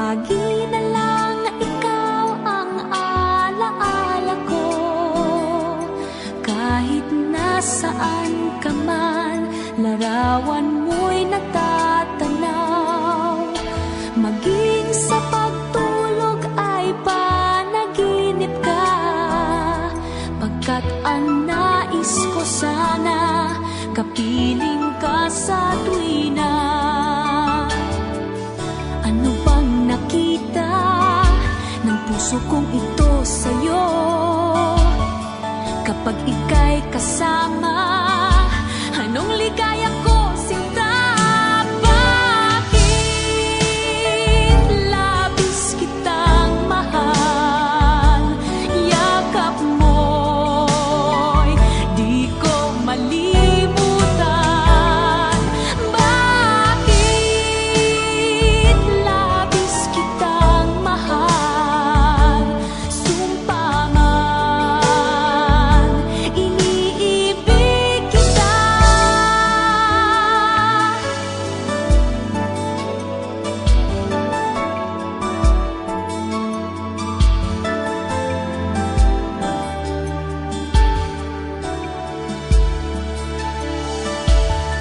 Lagi na lang ikaw ang alaala ko. Kahit nasaan ka man, larawan mo'y natatanaw. Maging sa pagtulog ay panaginip ka, pagkat ang nais ko sana kapiling ka sa tuwina. Ano bang nakita ng puso kong ito sa'yo? Kapag ika'y kasama, anong ligaya ko, sinta? Bakit labis kitang mahal? Yakap mo'y di ko malimutan. Bakit labis kitang mahal? Sumpa man, iniibig kita.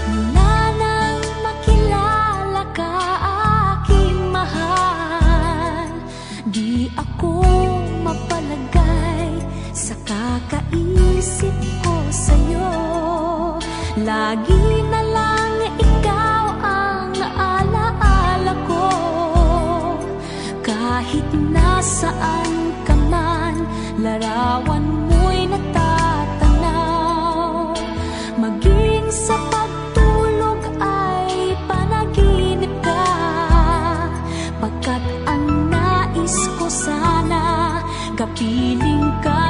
Mula nang makilala ka, aking mahal, di ako mapalagay sa kakaisip ko sa'yo. Lagi na lang ikaw ang alaala ko. Kahit nasaan ka man, larawan mo'y natatanaw. Maging sa pagtulog ay panaginip ka, pagkat ang nais ko sana kapiling ka